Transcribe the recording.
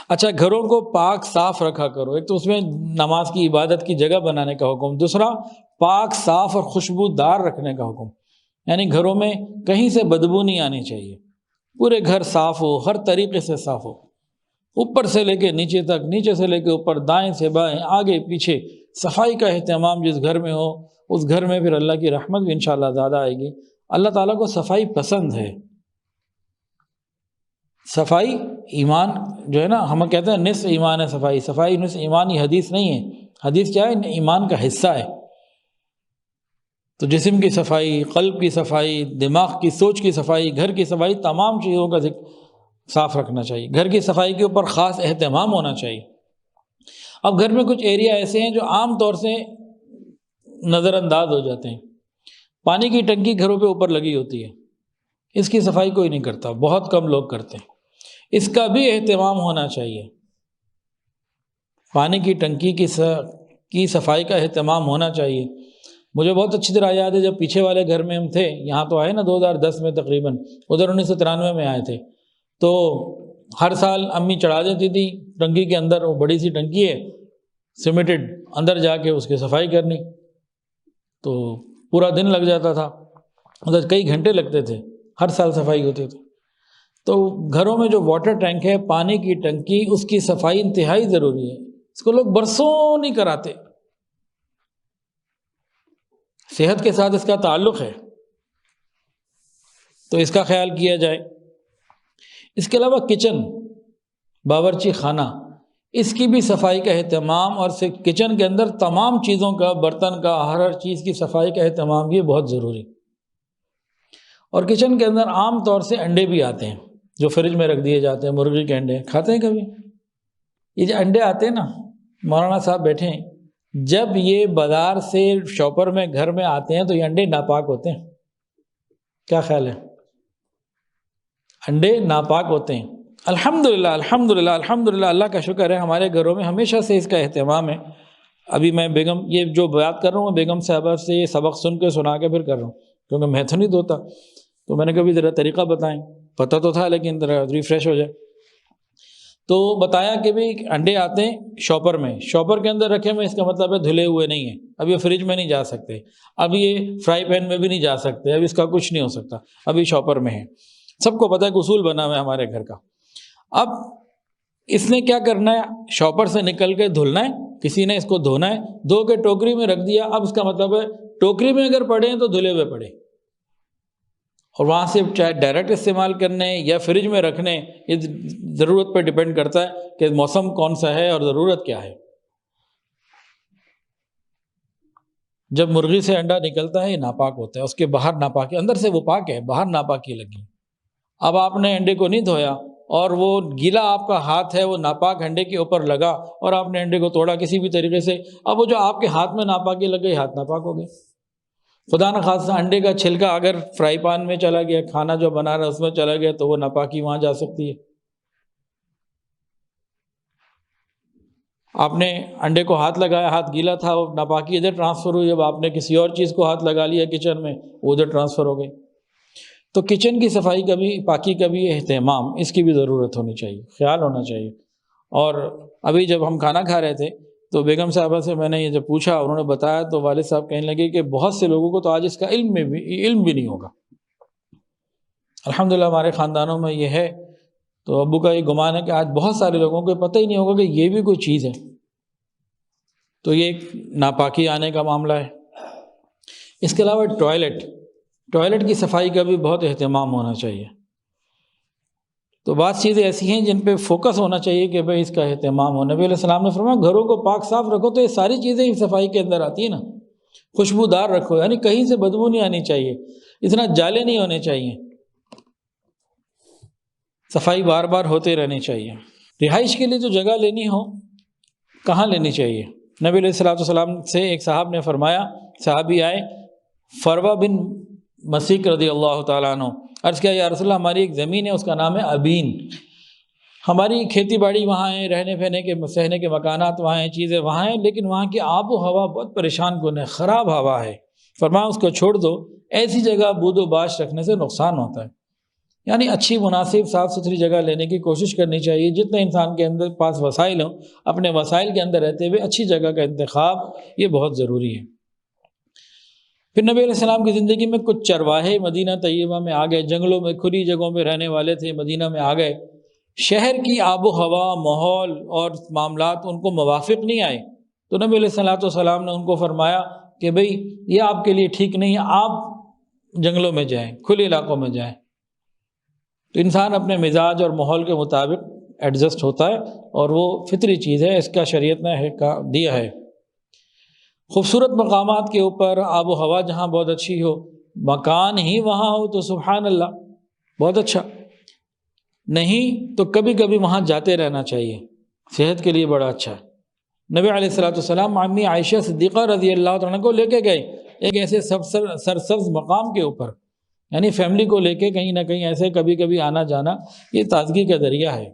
اچھا، گھروں کو پاک صاف رکھا کرو، ایک تو اس میں نماز کی عبادت کی جگہ بنانے کا حکم، دوسرا پاک صاف اور خوشبودار رکھنے کا حکم، یعنی گھروں میں کہیں سے بدبو نہیں آنی چاہیے، پورے گھر صاف ہو، ہر طریقے سے صاف ہو، اوپر سے لے کے نیچے تک، نیچے سے لے کے اوپر، دائیں سے بائیں، آگے پیچھے، صفائی کا اہتمام جس گھر میں ہو اس گھر میں پھر اللہ کی رحمت بھی انشاءاللہ زیادہ آئے گی۔ اللہ تعالیٰ کو صفائی پسند ہے۔ صفائی ایمان جو ہے نا، ہم کہتے ہیں نصف ایمان ہے صفائی، صفائی نصف ایمان، یہ حدیث نہیں ہے، حدیث کیا ہے؟ ایمان کا حصہ ہے۔ تو جسم کی صفائی، قلب کی صفائی، دماغ کی سوچ کی صفائی، گھر کی صفائی، تمام چیزوں کا صاف رکھنا چاہیے۔ گھر کی صفائی کے اوپر خاص اہتمام ہونا چاہیے۔ اب گھر میں کچھ ایریا ایسے ہیں جو عام طور سے نظر انداز ہو جاتے ہیں۔ پانی کی ٹنکی گھروں پہ اوپر لگی ہوتی ہے، اس کی صفائی کوئی نہیں کرتا، بہت کم لوگ کرتے ہیں، اس کا بھی اہتمام ہونا چاہیے۔ پانی کی ٹنکی کی صفائی کا اہتمام ہونا چاہیے۔ مجھے بہت اچھی طرح یاد ہے، جب پیچھے والے گھر میں ہم تھے، یہاں تو آئے نا 2010 میں تقریباً، ادھر 1993 میں آئے تھے، تو ہر سال امی چڑھا دیتی تھی ٹنکی کے اندر، وہ بڑی سی ٹنکی ہے سیمیٹڈ، اندر جا کے اس کی صفائی کرنی، تو پورا دن لگ جاتا تھا، ادھر کئی گھنٹے لگتے تھے، ہر سال صفائی ہوتی تھی۔ تو گھروں میں جو واٹر ٹینک ہے، پانی کی ٹنکی، اس کی صفائی انتہائی ضروری ہے۔ اس کو لوگ برسوں نہیں کراتے، صحت کے ساتھ اس کا تعلق ہے، تو اس کا خیال کیا جائے۔ اس کے علاوہ کچن، باورچی خانہ، اس کی بھی صفائی کا اہتمام، اور کچن کے اندر تمام چیزوں کا، برتن کا، ہر چیز کی صفائی کا اہتمام، یہ بہت ضروری۔ اور کچن کے اندر عام طور سے انڈے بھی آتے ہیں جو فریج میں رکھ دیے جاتے ہیں، مرغی کے انڈے کھاتے ہیں کبھی؟ یہ جو انڈے آتے ہیں نا، مولانا صاحب بیٹھے ہیں، جب یہ بازار سے شاپر میں گھر میں آتے ہیں تو یہ انڈے ناپاک ہوتے ہیں، کیا خیال ہے؟ انڈے ناپاک ہوتے ہیں۔ الحمدللہ الحمدللہ الحمدللہ، اللہ کا شکر ہے، ہمارے گھروں میں ہمیشہ سے اس کا اہتمام ہے۔ ابھی میں بیگم، یہ جو بات کر رہا ہوں، بیگم صاحبہ سے یہ سبق سن کے سنا کے پھر کر رہا ہوں، کیونکہ میں تو نہیں دھوتا، تو میں نے کبھی ذرا طریقہ بتائیں، پتہ تو تھا لیکن ذرا ریفریش ہو جائے۔ تو بتایا کہ بھئی انڈے آتے ہیں شاپر میں، شاپر کے اندر رکھے ہوئے، اس کا مطلب ہے دھلے ہوئے نہیں ہیں، اب یہ فریج میں نہیں جا سکتے، اب یہ فرائی پین میں بھی نہیں جا سکتے، اب اس کا کچھ نہیں ہو سکتا، ابھی شاپر میں ہے۔ سب کو پتہ ہے کہ اصول بنا ہوا ہے ہمارے گھر کا۔ اب اس نے کیا کرنا ہے؟ شاپر سے نکل کے دھلنا ہے، کسی نے اس کو دھونا ہے، دھو کے ٹوکری میں رکھ دیا، اب اس کا مطلب ہے ٹوکری میں اگر پڑے ہیں تو دھلے ہوئے پڑے، اور وہاں سے چاہے ڈائریکٹ استعمال کرنے یا فریج میں رکھنے، یہ ضرورت پہ ڈیپینڈ کرتا ہے کہ موسم کون سا ہے اور ضرورت کیا ہے۔ جب مرغی سے انڈا نکلتا ہے یہ ناپاک ہوتا ہے، اس کے باہر ناپاکی، اندر سے وہ پاک ہے، باہر ناپاکی لگی۔ اب آپ نے انڈے کو نہیں دھویا اور وہ گیلا آپ کا ہاتھ ہے وہ ناپاک انڈے کے اوپر لگا، اور آپ نے انڈے کو توڑا کسی بھی طریقے سے، اب وہ جو آپ کے ہاتھ میں ناپاکی لگ گئی، ہاتھ ناپاک ہو گئے۔ خدا نخواستہ انڈے کا چھلکا اگر فرائی پان میں چلا گیا، کھانا جو بنا رہا ہے اس میں چلا گیا، تو وہ ناپاکی وہاں جا سکتی ہے۔ آپ نے انڈے کو ہاتھ لگایا، ہاتھ گیلا تھا، وہ ناپاکی ادھر ٹرانسفر ہوئی، اب آپ نے کسی اور چیز کو ہاتھ لگا لیا کچن میں، وہ ادھر ٹرانسفر ہو گئی۔ تو کچن کی صفائی کا بھی، پاکی کا بھی اہتمام، اس کی بھی ضرورت ہونی چاہیے، خیال ہونا چاہیے۔ اور ابھی جب ہم کھانا کھا رہے تھے تو بیگم صاحبہ سے میں نے یہ جب پوچھا، انہوں نے بتایا، تو والد صاحب کہنے لگے کہ بہت سے لوگوں کو تو آج اس کا علم بھی نہیں ہوگا۔ الحمدللہ ہمارے خاندانوں میں یہ ہے، تو ابو کا یہ گمان ہے کہ آج بہت سارے لوگوں کو پتہ ہی نہیں ہوگا کہ یہ بھی کوئی چیز ہے۔ تو یہ ایک ناپاکی آنے کا معاملہ ہے۔ اس کے علاوہ ٹوائلٹ کی صفائی کا بھی بہت اہتمام ہونا چاہیے۔ تو بعض چیزیں ایسی ہیں جن پہ فوکس ہونا چاہیے کہ بھئی اس کا اہتمام ہو۔ نبی علیہ السلام نے فرمایا گھروں کو پاک صاف رکھو، تو یہ ساری چیزیں اس صفائی کے اندر آتی ہیں نا۔ خوشبودار رکھو، یعنی کہیں سے بدبو نہیں آنی چاہیے، اتنا جالے نہیں ہونے چاہیے، صفائی بار بار ہوتے رہنی چاہیے۔ رہائش کے لیے جو جگہ لینی ہو، کہاں لینی چاہیے؟ نبی علیہ السلام سے ایک صاحب نے فرمایا، صحابی آئے فروہ بن مسیک رضی اللہ تعالیٰ عنہ، عرض کیا یا رسول اللہ ہماری ایک زمین ہے، اس کا نام ہے ابین، ہماری کھیتی باڑی وہاں ہے، رہنے پھرنے کے سہنے کے مکانات وہاں ہیں، چیزیں وہاں ہیں، لیکن وہاں کی آب و ہوا بہت پریشان کن ہے، خراب ہوا ہے۔ فرمایا اس کو چھوڑ دو، ایسی جگہ بود و باش رکھنے سے نقصان ہوتا ہے۔ یعنی اچھی مناسب صاف ستھری جگہ لینے کی کوشش کرنی چاہیے، جتنے انسان کے اندر پاس وسائل ہوں اپنے وسائل کے اندر رہتے ہوئے اچھی جگہ کا انتخاب یہ بہت ضروری ہے۔ پھر نبی علیہ السلام کی زندگی میں کچھ چرواہے مدینہ طیبہ میں آ گئے، جنگلوں میں کھلی جگہوں میں رہنے والے تھے، مدینہ میں آ گئے، شہر کی آب و ہوا، ماحول اور معاملات ان کو موافق نہیں آئے، تو نبی علیہ السلام نے ان کو فرمایا کہ بھئی یہ آپ کے لیے ٹھیک نہیں ہے، آپ جنگلوں میں جائیں، کھلے علاقوں میں جائیں۔ تو انسان اپنے مزاج اور ماحول کے مطابق ایڈجسٹ ہوتا ہے اور وہ فطری چیز ہے، اس کا شریعت نے دیا ہے۔ خوبصورت مقامات کے اوپر آب و ہوا جہاں بہت اچھی ہو، مکان ہی وہاں ہو تو سبحان اللہ بہت اچھا، نہیں تو کبھی کبھی وہاں جاتے رہنا چاہیے، صحت کے لیے بڑا اچھا ہے۔ نبی علیہ السلام امی عائشہ صدیقہ رضی اللہ عنہ کو لے کے گئے ایک ایسے سرسبز مقام کے اوپر، یعنی فیملی کو لے کے کہیں نہ کہیں ایسے کبھی کبھی آنا جانا یہ تازگی کا ذریعہ ہے۔